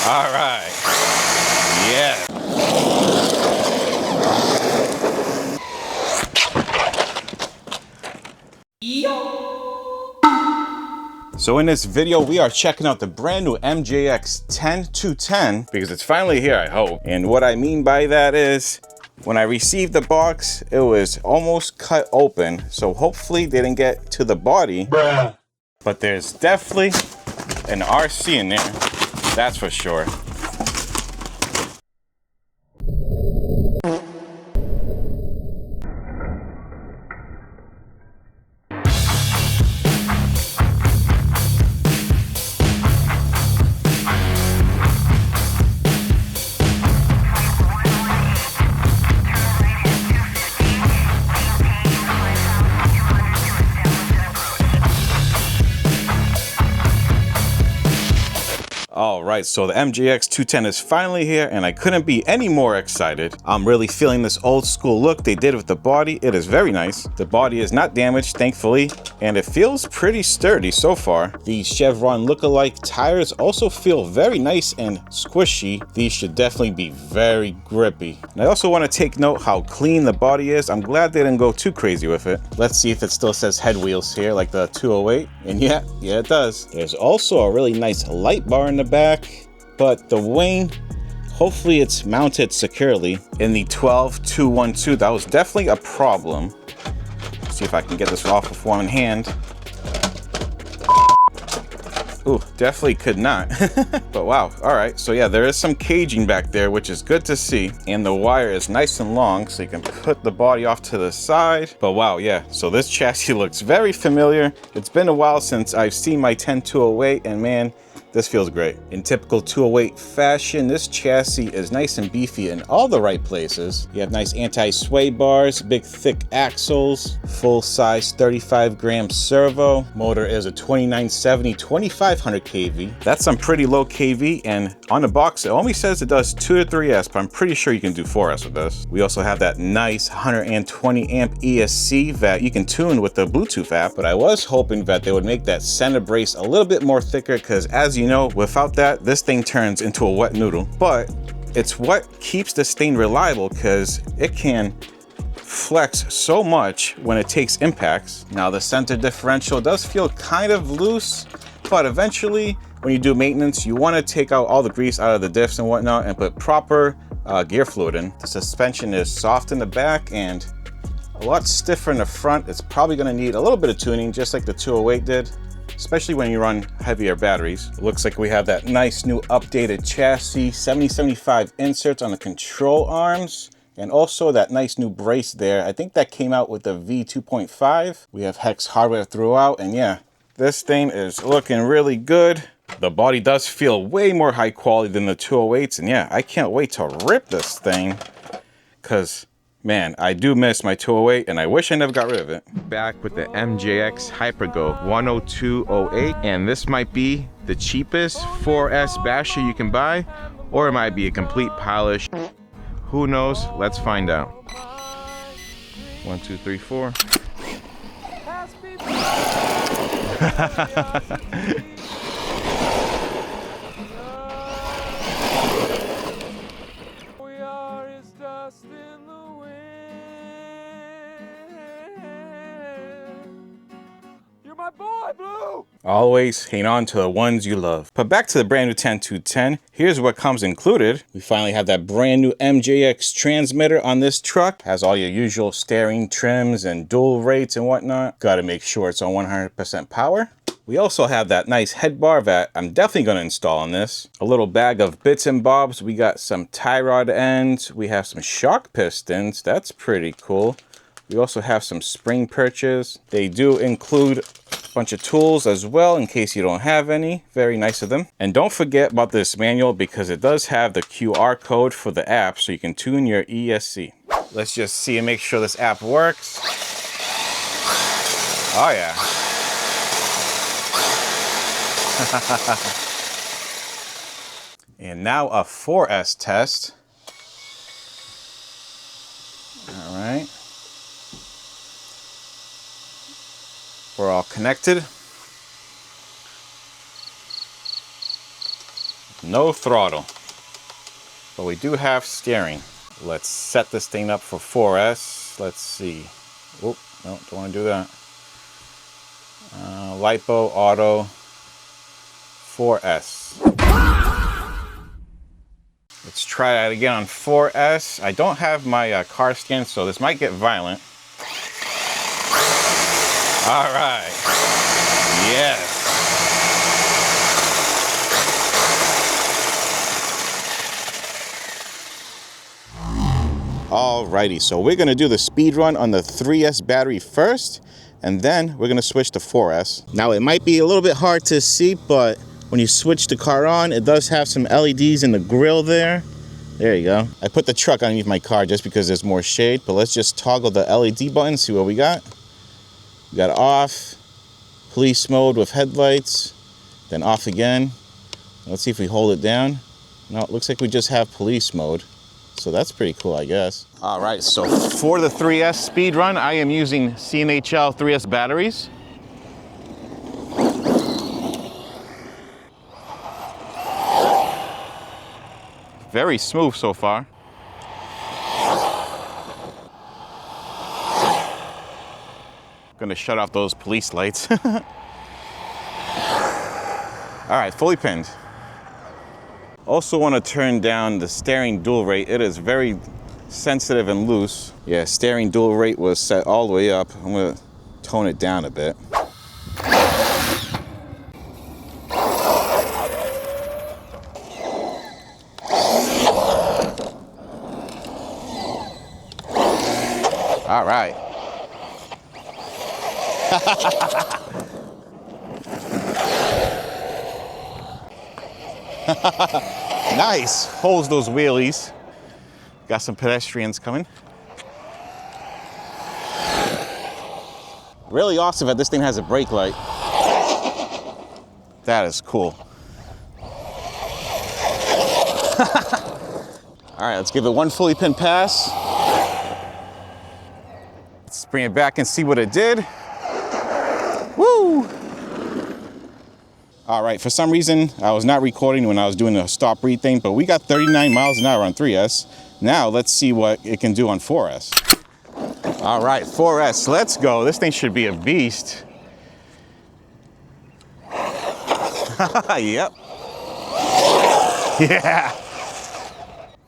All right. Yeah. So in this video, we are checking out the brand new MJX 10210 because it's finally here, I hope. And what I mean by that is, when I received the box, it was almost cut open. So hopefully they didn't get to the body. Bruh. But there's definitely an RC in there, that's for sure. All right, so the MJX 210 is finally here and I couldn't be any more excited. I'm really feeling this old school look they did with the body. It is very nice. The body is not damaged, thankfully, and it feels pretty sturdy so far. These Chevron lookalike tires also feel very nice and squishy. These should definitely be very grippy. And I also want to take note how clean the body is. I'm glad they didn't go too crazy with it. Let's see if it still says head wheels here like the 208. And yeah, it does. There's also a really nice light bar in the back, but the wing, hopefully it's mounted securely. In the 12212, that was definitely a problem. Let's see if I can get this off with one hand. Ooh, definitely could not. But wow, all right. So yeah, there is some caging back there, which is good to see. And the wire is nice and long, so you can put the body off to the side. But wow, yeah. So this chassis looks very familiar. It's been a while since I've seen my 10208, and man, this feels great. In typical 208 fashion, this chassis is nice and beefy in all the right places. You have nice anti-sway bars, big thick axles, full-size 35-gram servo. Motor is a 2970 2500 kV. That's some pretty low kV, and on the box it only says it does 2 to 3S, but I'm pretty sure you can do 4S with this. We also have that nice 120 amp ESC that you can tune with the Bluetooth app, but I was hoping that they would make that center brace a little bit more thicker, because as you know, without that, this thing turns into a wet noodle. But it's what keeps this thing reliable, because it can flex so much when it takes impacts. Now the center differential does feel kind of loose, but eventually when you do maintenance, you want to take out all the grease out of the diffs and whatnot and put proper gear fluid in. The suspension is soft in the back and a lot stiffer in the front. It's probably going to need a little bit of tuning, just like the 208 did, especially when you run heavier batteries. It looks like we have that nice new updated chassis, 7075 inserts on the control arms, and also that nice new brace there. I think that came out with the V2.5. We have hex hardware throughout, and yeah, this thing is looking really good. The body does feel way more high quality than the 208s, and yeah, I can't wait to rip this thing, because man, I do miss my 208 and I wish I never got rid of it. Back with the MJX Hypergo 10208, and this might be the cheapest 4S basher you can buy, or it might be a complete pile of shit. Who knows? Let's find out. 1, 2, 3, 4. My boy, Blue! Always hang on to the ones you love. But back to the brand new 10210. Here's what comes included. We finally have that brand new MJX transmitter on this truck. Has all your usual steering trims and dual rates and whatnot. Got to make sure it's on 100% power. We also have that nice head bar that I'm definitely going to install on this. A little bag of bits and bobs. We got some tie rod ends. We have some shock pistons. That's pretty cool. We also have some spring perches. They do include a bunch of tools as well in case you don't have any. Very nice of them. And don't forget about this manual, because it does have the QR code for the app so you can tune your ESC. Let's just see and make sure this app works. Oh yeah. And now a 4S test. All right. We're all connected. No throttle. But we do have steering. Let's set this thing up for 4S. Let's see. Oh, no, don't want to do that. LiPo, auto, 4S. Let's try that again on 4S. I don't have my car stand, so this might get violent. All right. Yes. Alrighty, so we're gonna do the speed run on the 3S battery first, and then we're gonna switch to 4S. Now it might be a little bit hard to see, but when you switch the car on, it does have some LEDs in the grill there. There you go. I put the truck underneath my car just because there's more shade, but let's just toggle the LED button, see what we got. We got off, police mode with headlights, then off again. Let's see if we hold it down. No, it looks like we just have police mode. So that's pretty cool, I guess. All right, so for the 3S speed run, I am using CNHL 3S batteries. Very smooth so far. Gonna shut off those police lights. All right, fully pinned. Also want to turn down the steering dual rate. It is very sensitive and loose. Yeah, steering dual rate was set all the way up. I'm gonna tone it down a bit. All right. Nice, holds those wheelies. Got some pedestrians coming. Really awesome that this thing has a brake light. That is cool. All right, let's give it one fully pinned pass. Let's bring it back and see what it did. Woo! All right, for some reason, I was not recording when I was doing the stop read thing, but we got 39 miles an hour on 3S. Now let's see what it can do on 4S. All right, 4S, let's go. This thing should be a beast. Yep. Yeah.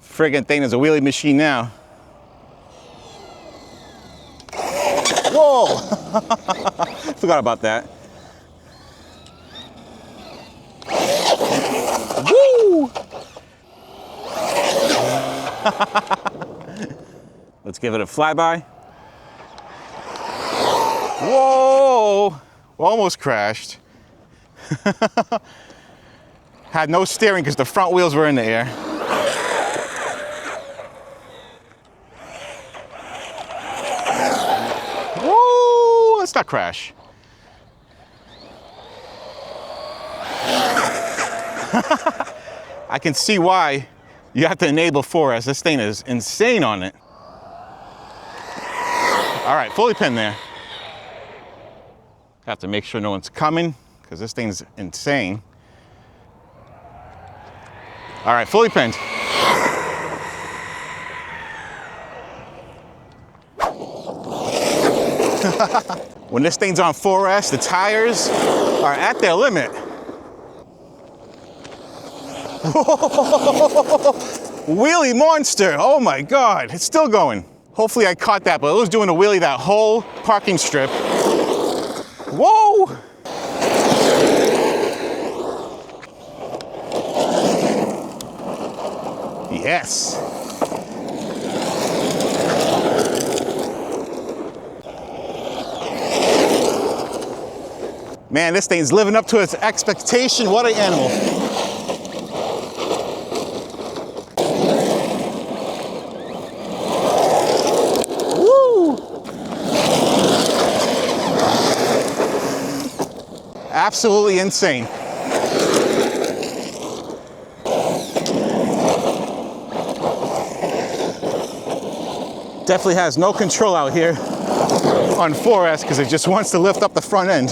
Friggin' thing is a wheelie machine now. Whoa! Forgot about that. Woo! Let's give it a flyby. Whoa! Almost crashed. Had no steering because the front wheels were in the air. Whoa! Let's not crash. I can see why you have to enable 4S. This thing is insane on it. All right, fully pinned there. Have to make sure no one's coming because this thing's insane. All right, fully pinned. When this thing's on 4S, the tires are at their limit. Wheelie monster, oh my God, it's still going. Hopefully I caught that, but it was doing a wheelie that whole parking strip. Whoa! Yes. Man, this thing's living up to its expectation. What an animal. Absolutely insane. Definitely has no control out here on 4S because it just wants to lift up the front end.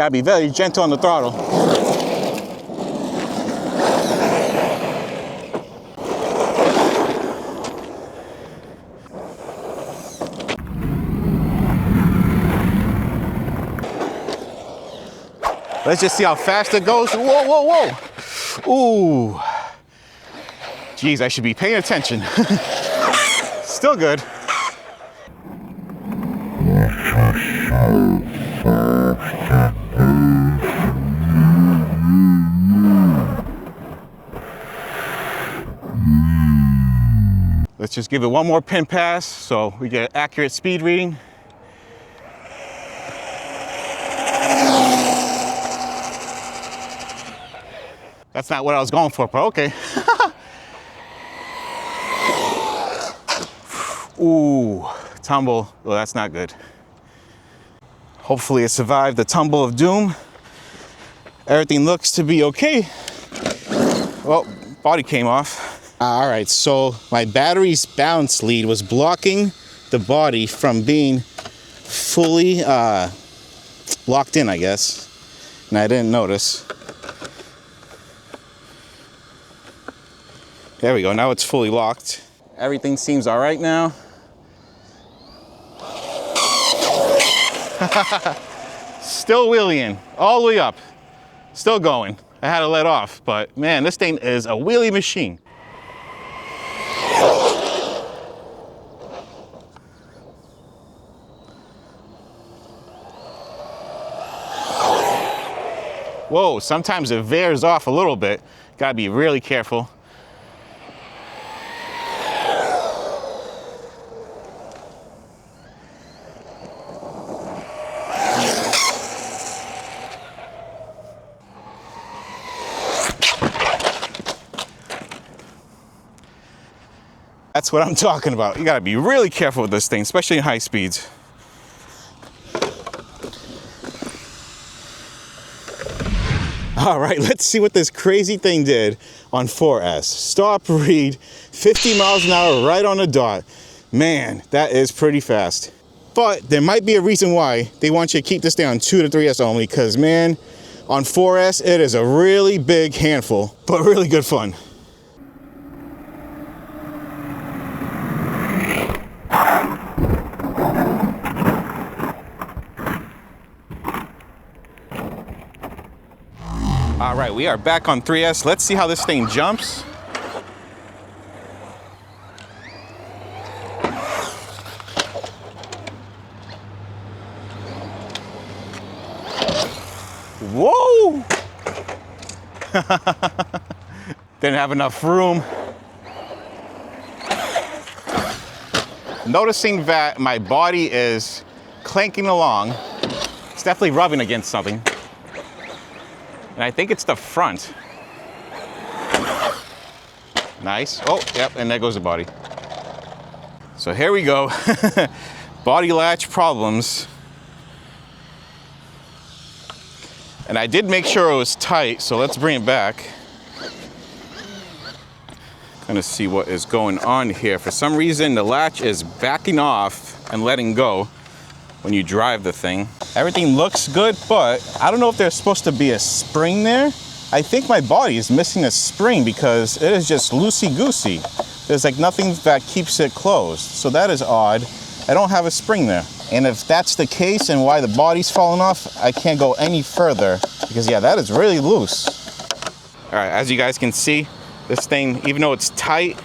Gotta be very gentle on the throttle. Let's just see how fast it goes. Whoa, whoa, whoa. Ooh. Geez, I should be paying attention. Still good. Let's just give it one more pin pass so we get an accurate speed reading. That's not what I was going for, but okay. Ooh, tumble. Well, that's not good. Hopefully it survived the tumble of doom. Everything looks to be okay. Well, body came off. All right, so my battery's balance lead was blocking the body from being fully locked in, I guess. And I didn't notice. There we go, now it's fully locked. Everything seems all right now. Still wheeling, all the way up. Still going. I had to let off, but man, this thing is a wheelie machine. Whoa, sometimes it veers off a little bit. Gotta be really careful. That's what I'm talking about. You gotta be really careful with this thing, especially in high speeds. All right, let's see what this crazy thing did on 4S. Stop, read, 50 miles an hour right on the dot. Man, that is pretty fast. But there might be a reason why they want you to keep this thing on 2 to 3S only, because man, on 4S, it is a really big handful, but really good fun. All right, we are back on 3S. Let's see how this thing jumps. Whoa! Didn't have enough room. Noticing that my body is clanking along. It's definitely rubbing against something. And I think it's the front. Nice. Oh, yep, and there goes the body. So here we go. Body latch problems. And I did make sure it was tight, so let's bring it back. Gonna see what is going on here. For some reason, the latch is backing off and letting go when you drive the thing. Everything looks good, but I don't know if there's supposed to be a spring there. I think my body is missing a spring because it is just loosey-goosey. There's like nothing that keeps it closed. So that is odd. I don't have a spring there. And if that's the case and why the body's falling off, I can't go any further because yeah, that is really loose. All right, as you guys can see, this thing, even though it's tight,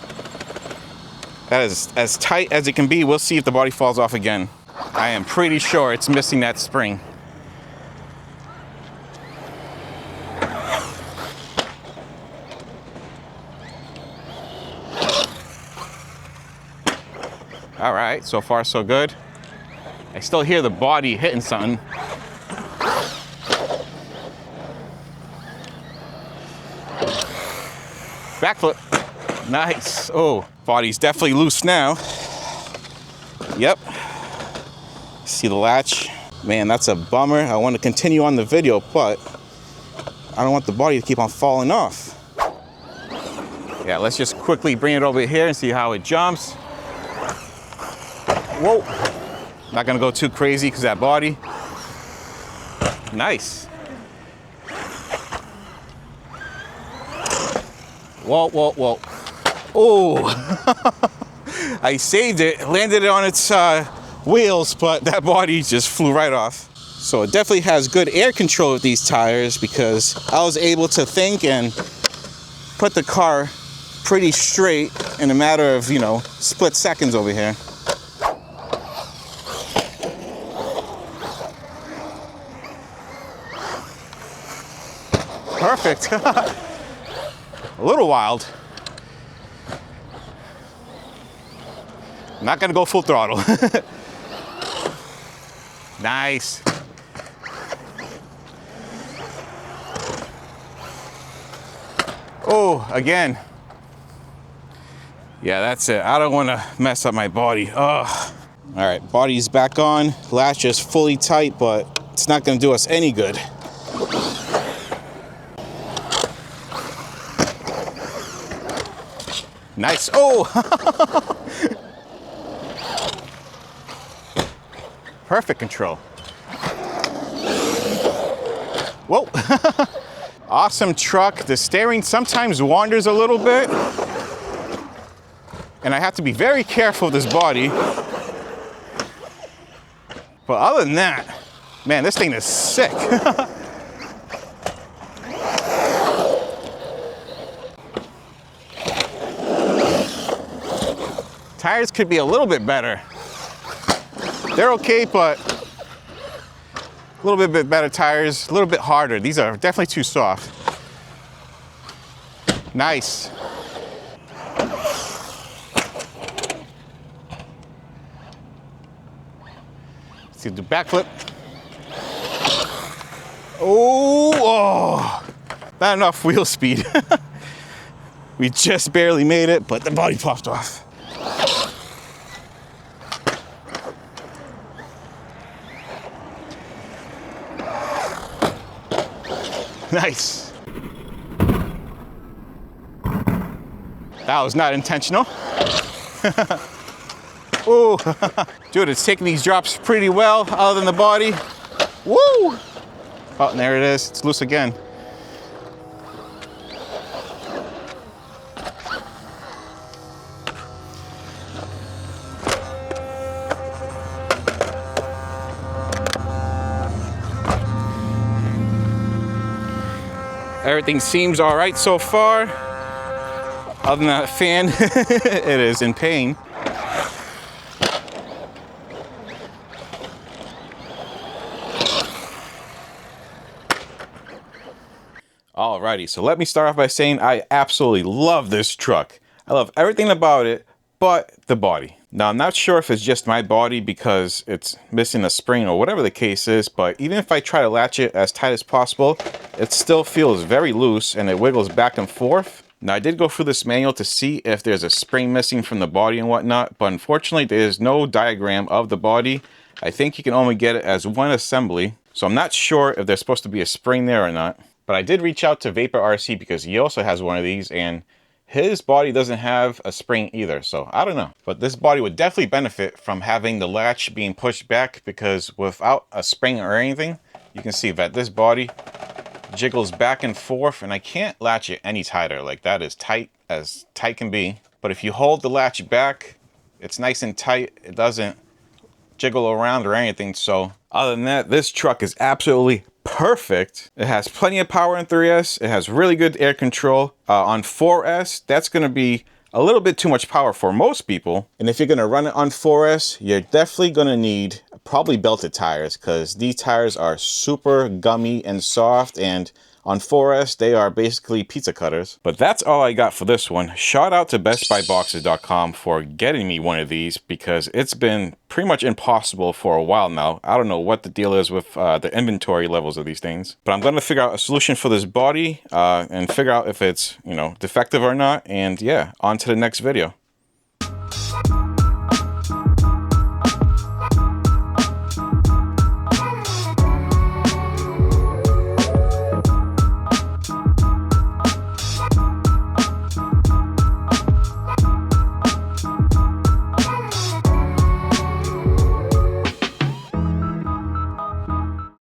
that is as tight as it can be. We'll see if the body falls off again. I am pretty sure it's missing that spring. All right, so far so good. I still hear the body hitting something. Backflip. Nice. Oh, body's definitely loose now. Yep. See the latch? Man, that's a bummer. I want to continue on the video, but I don't want the body to keep on falling off. Yeah, let's just quickly bring it over here and see how it jumps. Whoa. Not gonna go too crazy because that body. Nice. Whoa, whoa, whoa. Oh, I saved it, landed it on its wheels, but that body just flew right off. So it definitely has good air control with these tires because I was able to think and put the car pretty straight in a matter of, you know, split seconds over here. Perfect. A little wild. Not gonna go full throttle. Nice. Oh, again. Yeah, that's it. I don't want to mess up my body. Ugh. All right, body's back on. Latch is fully tight, but it's not going to do us any good. Nice. Oh! Perfect control. Whoa. Awesome truck. The steering sometimes wanders a little bit, and I have to be very careful with this body. But other than that, man, this thing is sick. Tires could be a little bit better. They're okay, but a little bit better tires, a little bit harder. These are definitely too soft. Nice. Let's do the backflip. Oh, not enough wheel speed. We just barely made it, but the body popped off. Nice. That was not intentional. Ooh. Dude, it's taking these drops pretty well, other than the body. Woo! Oh, and there it is. It's loose again. Everything seems all right so far. Other than that fan, it is in pain. Alrighty, so let me start off by saying I absolutely love this truck. I love everything about it, but the body. Now, I'm not sure if it's just my body because it's missing a spring or whatever the case is, but even if I try to latch it as tight as possible, it still feels very loose and it wiggles back and forth. Now, I did go through this manual to see if there's a spring missing from the body and whatnot, but unfortunately, there's no diagram of the body. I think you can only get it as one assembly, so I'm not sure if there's supposed to be a spring there or not. But I did reach out to Vapor RC because he also has one of these, and his body doesn't have a spring either, so I don't know. But this body would definitely benefit from having the latch being pushed back, because without a spring or anything, you can see that this body jiggles back and forth, and I can't latch it any tighter. Like, that is tight as tight can be. But if you hold the latch back, it's nice and tight. It doesn't jiggle around or anything. So other than that, this truck is absolutely perfect. It has plenty of power in 3S. It has really good air control. On 4S, that's going to be a little bit too much power for most people. And if you're going to run it on 4S, you're definitely going to need probably belted tires, because these tires are super gummy and soft, and on 4S, they are basically pizza cutters. But that's all I got for this one. Shout out to BestBuyBoxes.com for getting me one of these, because it's been pretty much impossible for a while now. I don't know what the deal is with the inventory levels of these things, but I'm going to figure out a solution for this body and figure out if it's, you know, defective or not. And yeah, on to the next video.